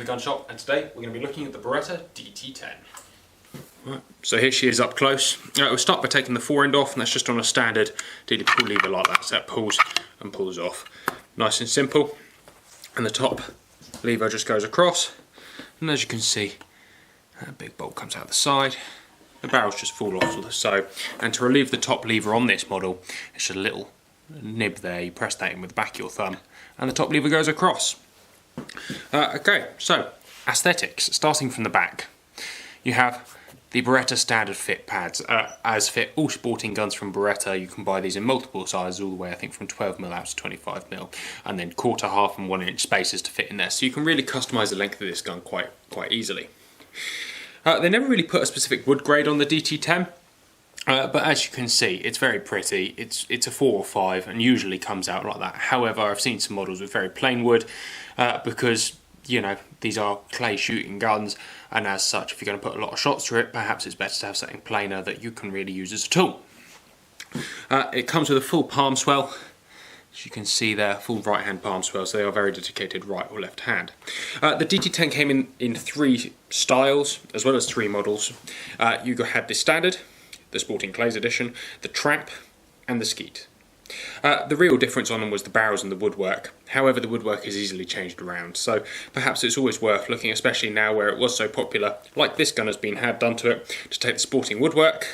gun shop, and today we're going to be looking at the Beretta DT10. Right, so here she is up close. We'll start by taking the fore end off, and that's just on a standard DT pull lever like that, so that pulls and pulls off. Nice and simple. And the top lever just goes across, and as you can see, that big bolt comes out the side. The barrels just fall off, so, and to relieve the top lever on this model, it's just a little nib there. You press that in with the back of your thumb, and the top lever goes across. Okay, so aesthetics. Starting from the back, you have the Beretta standard fit pads, as fit all sporting guns from Beretta. You can buy these in multiple sizes, all the way I think from 12mm out to 25mm, and then quarter, half, and 1 inch spaces to fit in there. So you can really customise the length of this gun quite easily. They never really put a specific wood grade on the DT10. But as you can see, it's very pretty. It's a 4 or 5 and usually comes out like that. However, I've seen some models with very plain wood because, you know, these are clay shooting guns, and as such, if you're going to put a lot of shots through it, perhaps it's better to have something plainer that you can really use as a tool. It comes with a full palm swell. As you can see there, full right hand palm swell, so they are very dedicated right or left hand. The DT10 came in 3 styles, as well as 3 models. You had the standard, the Sporting Clays edition, the Trap, and the Skeet. The real difference on them was the barrels and the woodwork. However, the woodwork is easily changed around, so perhaps it's always worth looking, especially now where it was so popular, like this gun has been had done to it, to take the Sporting woodwork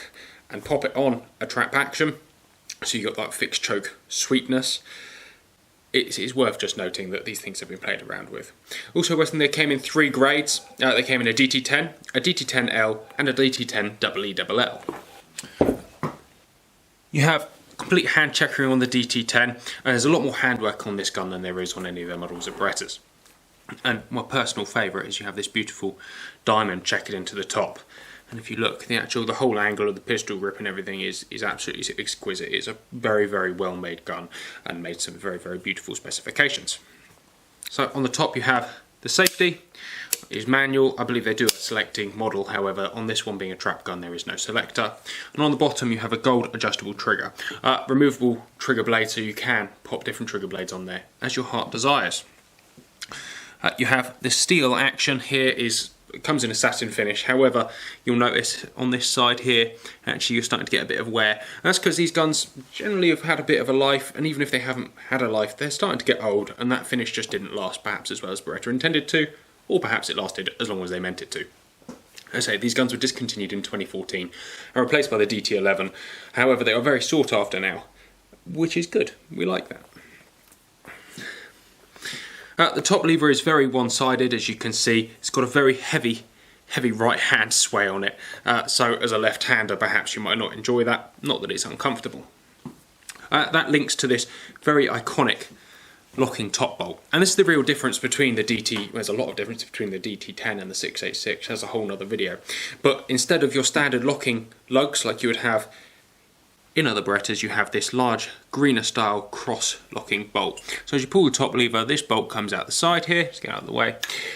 and pop it on a Trap action, so you got that fixed choke sweetness. It's worth just noting that these things have been played around with. Also, they came in 3 grades. They came in a DT10, a DT10L, and a DT10 EELL. You have complete hand checkering on the DT10, and there's a lot more handwork on this gun than there is on any of the models of Berettas. And my personal favourite is you have this beautiful diamond checkered into the top. And if you look, the whole angle of the pistol grip and everything is absolutely exquisite. It's a very, very well made gun and made some very, very beautiful specifications. So on the top you have the safety. Is manual. I believe they do a selecting model, however on this one being a trap gun there is no selector. And on the bottom you have a gold adjustable trigger. Removable trigger blade, so you can pop different trigger blades on there as your heart desires. You have the steel action here. It comes in a satin finish, however you'll notice on this side here actually you're starting to get a bit of wear, and that's because these guns generally have had a bit of a life, and even if they haven't had a life, they're starting to get old, and that finish just didn't last perhaps as well as Beretta intended to, or perhaps it lasted as long as they meant it to. As I say, these guns were discontinued in 2014 and replaced by the DT11. However, they are very sought after now, which is good. We like that. The top lever is very one-sided, as you can see. It's got a very heavy right hand sway on it. So as a left-hander, perhaps you might not enjoy that. Not that it's uncomfortable. That links to this very iconic locking top bolt, and this is the real difference between the DT. There's a lot of difference between the DT10 and the 686. That's a whole nother video. But instead of your standard locking lugs like you would have in other Berettas, you have this large greener style cross locking bolt. So as you pull the top lever, this bolt comes out the side here. Let's get out of the way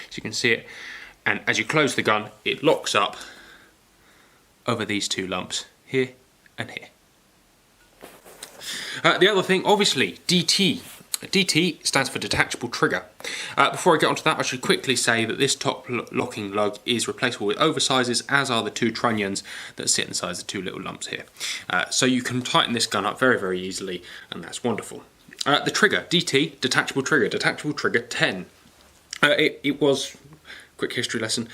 so you can see it. And as you close the gun, it locks up over these 2 lumps here and here. The other thing, obviously, DT. DT stands for detachable trigger. Before I get onto that, I should quickly say that this top locking lug is replaceable with oversizes, as are the 2 trunnions that sit inside the 2 little lumps here. So you can tighten this gun up very, very easily, and that's wonderful. The trigger, DT, detachable trigger 10. It was, quick history lesson,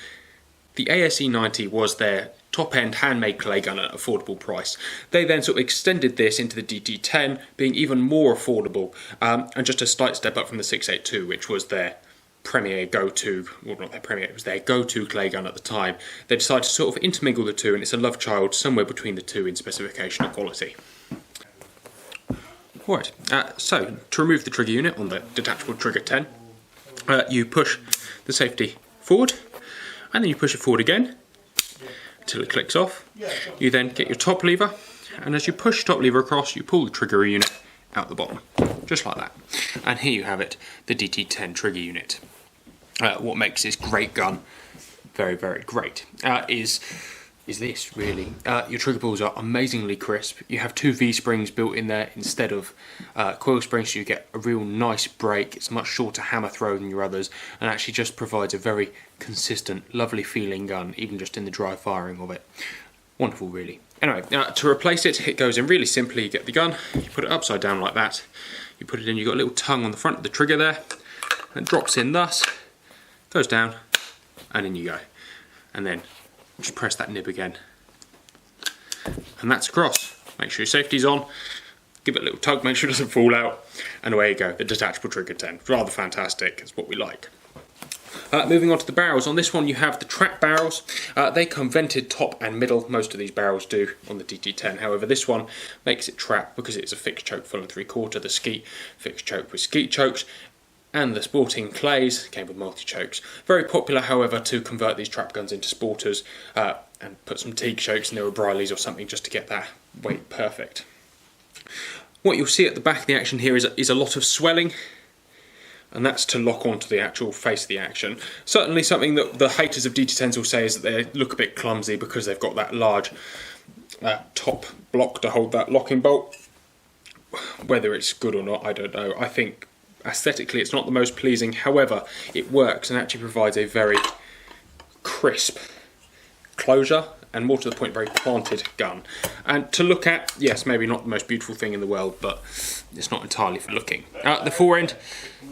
the ASE 90 was their top-end handmade clay gun at an affordable price. They then sort of extended this into the DT10, being even more affordable, and just a slight step up from the 682, which was their premier go-to, well not their premier, it was their go-to clay gun at the time. They decided to sort of intermingle the 2, and it's a love child somewhere between the 2 in specification and quality. Alright, so to remove the trigger unit on the detachable trigger 10, you push the safety forward, and then you push it forward again until it clicks off. You then get your top lever, and as you push the top lever across, you pull the trigger unit out the bottom, just like that. And here you have it, the DT10 trigger unit. What makes this great gun very, very great is is this really. Your trigger pulls are amazingly crisp. You have 2 V-springs built in there instead of coil springs, so you get a real nice break. It's a much shorter hammer throw than your others, and actually just provides a very consistent, lovely feeling gun, even just in the dry firing of it. Wonderful really. Anyway, to replace it, it goes in really simply. You get the gun, you put it upside down like that, you put it in, you've got a little tongue on the front of the trigger there, and it drops in thus, goes down, and in you go. And then just press that nib again, and that's across. Make sure your safety's on, give it a little tug, make sure it doesn't fall out, and away you go, the detachable trigger 10. Rather fantastic, it's what we like. Moving on to the barrels, on this one you have the trap barrels. They come vented top and middle, most of these barrels do on the DT10, however this one makes it trap because it's a fixed choke full and 3/4, the skeet fixed choke with skeet chokes, and the sporting clays came with multi-chokes. Very popular, however, to convert these trap guns into sporters and put some teak chokes in there or Briley's or something just to get that weight perfect. What you'll see at the back of the action here is a lot of swelling, and that's to lock onto the actual face of the action. Certainly something that the haters of DT10s will say is that they look a bit clumsy because they've got that large top block to hold that locking bolt. Whether it's good or not, I don't know. I think aesthetically it's not the most pleasing, however it works and actually provides a very crisp closure and, more to the point, very planted gun. And to look at, yes, maybe not the most beautiful thing in the world, but it's not entirely for looking. The forend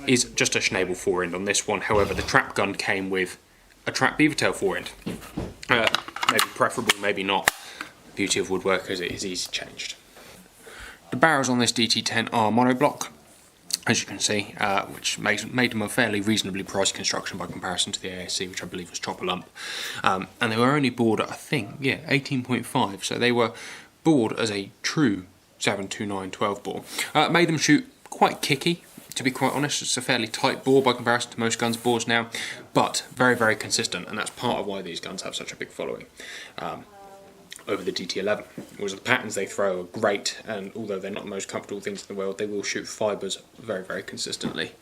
is just a Schnabel forend on this one, however the trap gun came with a trap beavertail forend. Maybe preferable, maybe not. The beauty of woodwork is it is easy changed. The barrels on this DT10 are monoblock, as you can see, which made them a fairly reasonably priced construction by comparison to the ASC, which I believe was chopper lump. And they were only bored at, I think, 18.5, so they were bored as a true 7.29 12 bore. Made them shoot quite kicky, to be quite honest. It's a fairly tight bore by comparison to most guns' bores now, but very, very consistent, and that's part of why these guns have such a big following. Over the DT11, because the patterns they throw are great, and although they're not the most comfortable things in the world, they will shoot fibres very, very consistently.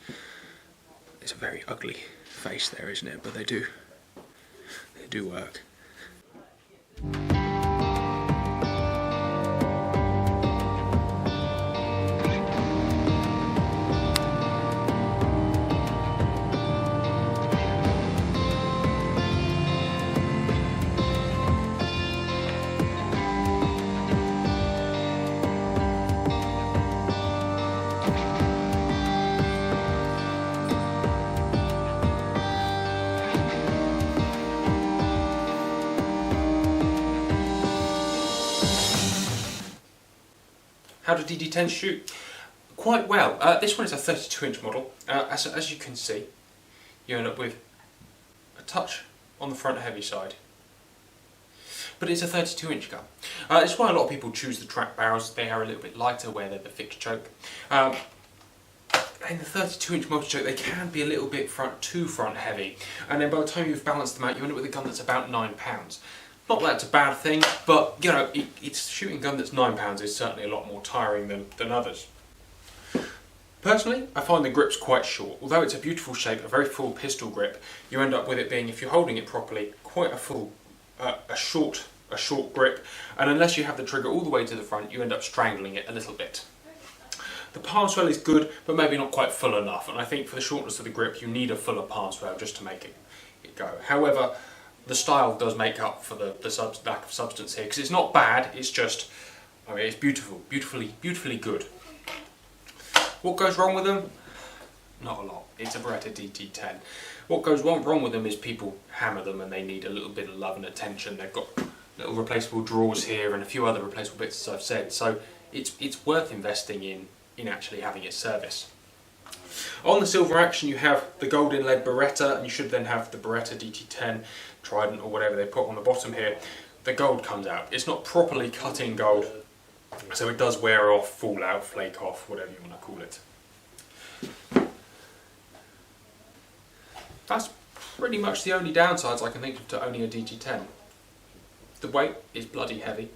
It's a very ugly face there, isn't it? But they do work. How do DT10s shoot? Quite well. This one is a 32-inch model. As you can see, you end up with a touch on the front heavy side. But it's a 32-inch gun. It's why a lot of people choose the trap barrels. They are a little bit lighter where they're the fixed choke. In the 32-inch multi-choke, they can be a little bit too front heavy. And then by the time you've balanced them out, you end up with a gun that's about 9 pounds. Not that it's a bad thing, but you know, it's shooting a gun that's 9 pounds is certainly a lot more tiring than others. Personally, I find the grips quite short. Although it's a beautiful shape, a very full pistol grip, you end up with it being, if you're holding it properly, quite a full, a short grip, and unless you have the trigger all the way to the front, you end up strangling it a little bit. The palm swell is good, but maybe not quite full enough, and I think for the shortness of the grip, you need a fuller palm swell just to make it go. However, the style does make up for the lack of substance here, because it's not bad, it's just, I mean, it's beautiful, beautifully good. What goes wrong with them? Not a lot. It's a Beretta DT10. What goes wrong with them is people hammer them and they need a little bit of love and attention. They've got little replaceable drawers here and a few other replaceable bits, as I've said, so it's worth investing in actually having it serviced. On the silver action you have the gold inlaid Beretta, and you should then have the Beretta DT10 Trident or whatever they put on the bottom here. The gold comes out. It's not properly cut in gold, so it does wear off, fall out, flake off, whatever you want to call it. That's pretty much the only downsides I can think of to owning a DT10. The weight is bloody heavy,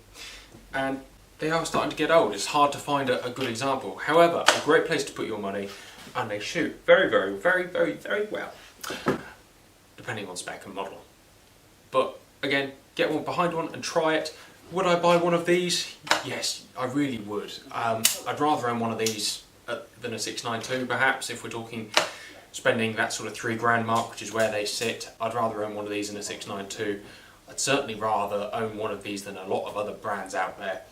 and they are starting to get old. It's hard to find a good example. However, a great place to put your money, and they shoot very well, depending on spec and model. But again, get one behind one and try it. Would I buy one of these? Yes, I really would. I'd rather own one of these than a 692 perhaps, if we're talking spending that sort of £3 mark, which is where they sit. I'd rather own one of these than a 692. I'd certainly rather own one of these than a lot of other brands out there.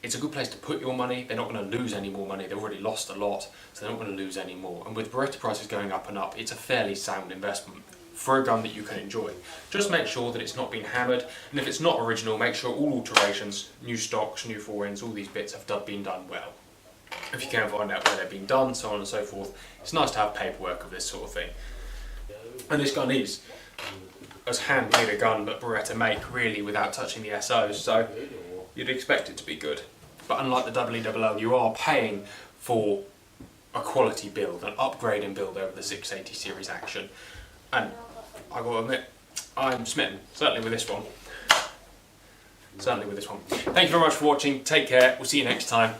It's a good place to put your money. They're not going to lose any more money. They've already lost a lot, so they're not going to lose any more. And with Beretta prices going up and up, it's a fairly sound investment for a gun that you can enjoy. Just make sure that it's not been hammered, and if it's not original, make sure all alterations, new stocks, new forends, all these bits have been done well. If you can find out where they've been done, so on and so forth, it's nice to have paperwork of this sort of thing. And this gun is as handmade a gun that Beretta make, really, without touching the SOs, so you'd expect it to be good. But unlike the EELL, you are paying for a quality build, an upgrading build over the 680 series action. And I gotta admit, I'm smitten, certainly with this one. Certainly with this one. Thank you very much for watching, take care, we'll see you next time.